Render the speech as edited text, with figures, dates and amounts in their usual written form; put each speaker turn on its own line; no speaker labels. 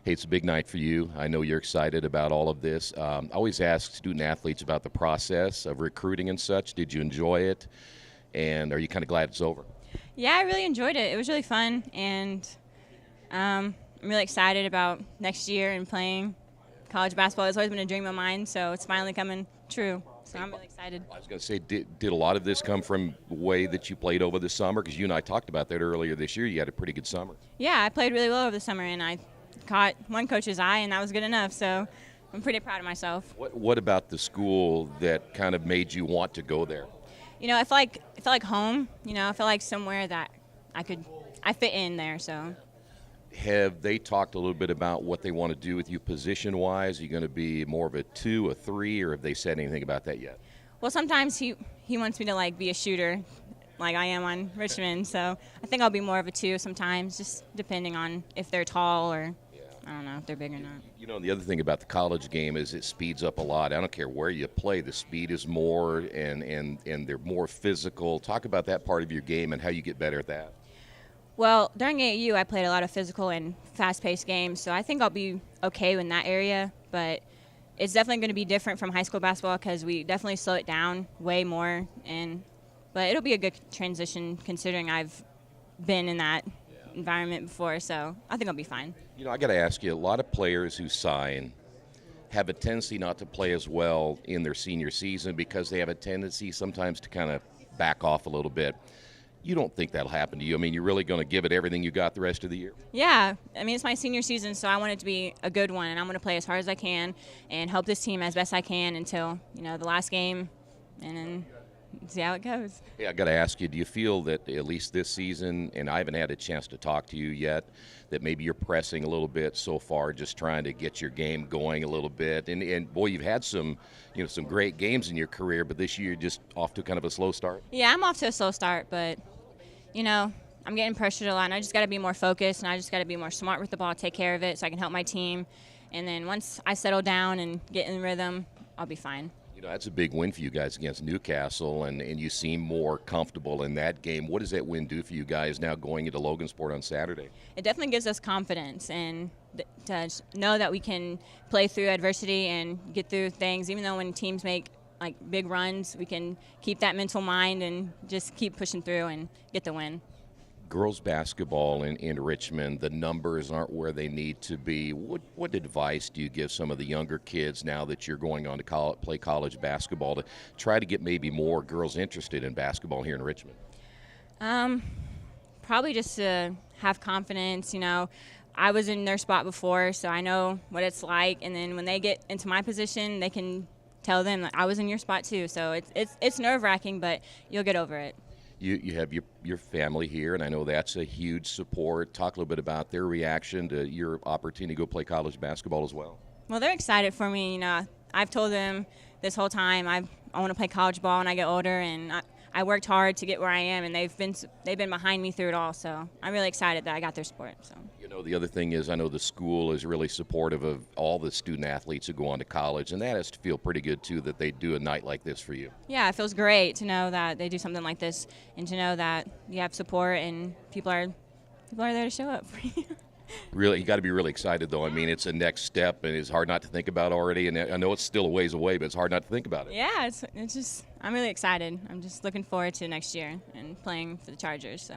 Hey, it's a big night for you. I know you're excited about all of this. I always ask student athletes about the process of recruiting and such. Did you enjoy it? And are you kind of glad it's over?
Yeah, I really enjoyed it. It was really fun, and I'm really excited about next year and playing college basketball. It's always been a dream of mine, so it's finally coming true. So I'm really excited.
I was going to say, did a lot of this come from the way that you played over the summer? Because you and I talked about that earlier this year. You had a pretty good summer.
Yeah, I played really well over the summer, and I caught one coach's eye, and that was good enough. So I'm pretty proud of myself.
What about the school that kind of made you want to go there?
I felt like home. I felt like somewhere that I fit in there. So.
Have they talked a little bit about what they want to do with you position-wise? Are you going to be more of a 2, a 3, or have they said anything about that yet?
Well, sometimes he wants me to be a shooter, like I am on Richmond. So I think I'll be more of a 2 sometimes, just depending on if they're tall or I don't know if they're big or not.
The other thing about the college game is it speeds up a lot. I don't care where you play, the speed is more and they're more physical. Talk about that part of your game and how you get better at that.
Well, during AAU, I played a lot of physical and fast-paced games, so I think I'll be okay in that area. But it's definitely going to be different from high school basketball because we definitely slow it down way more. But it'll be a good transition considering I've been in that environment before, so I think I'll be fine.
I got to ask you, a lot of players who sign have a tendency not to play as well in their senior season because they have a tendency sometimes to kind of back off a little bit. You don't think that'll happen to you? I mean, you're really going to give it everything you got the rest of the year?
Yeah. I mean, it's my senior season, so I want it to be a good one, and I'm going to play as hard as I can and help this team as best I can until, the last game, and then see how it goes.
Hey, I got to ask you, do you feel that at least this season, and I haven't had a chance to talk to you yet, that maybe you're pressing a little bit so far, just trying to get your game going a little bit? And boy, you've had some great games in your career, but this year you're just off to kind of a slow start?
Yeah, I'm off to a slow start, but I'm getting pressured a lot, and I just got to be more focused, and I just got to be more smart with the ball, take care of it so I can help my team. And then once I settle down and get in rhythm, I'll be fine.
That's a big win for you guys against Newcastle, and you seem more comfortable in that game. What does that win do for you guys now going into Logansport on Saturday?
It definitely gives us confidence and to know that we can play through adversity and get through things, even though when teams make big runs, we can keep that mental mind and just keep pushing through and get the win.
Girls basketball in Richmond, the numbers aren't where they need to be. What advice do you give some of the younger kids now that you're going on to play college basketball to try to get maybe more girls interested in basketball here in Richmond?
Probably just to have confidence. I was in their spot before, so I know what it's like. And then when they get into my position, they can tell them that I was in your spot too. So it's nerve-wracking, but you'll get over it.
You have your family here, and I know that's a huge support. Talk a little bit about their reaction to your opportunity to go play college basketball as well.
Well, they're excited for me. I've told them this whole time I want to play college ball when I get older, and I worked hard to get where I am, and they've been behind me through it all. So I'm really excited that I got their support. So.
The other thing is I know the school is really supportive of all the student athletes who go on to college, and that has to feel pretty good, too, that they do a night like this for you.
Yeah, it feels great to know that they do something like this and to know that you have support and people are there to show up for you.
Really, you got to be really excited, though. I mean, it's a next step, and it's hard not to think about already, and I know it's still a ways away, but it's hard not to think about it.
Yeah, it's just I'm really excited. I'm just looking forward to next year and playing for the Chargers. So.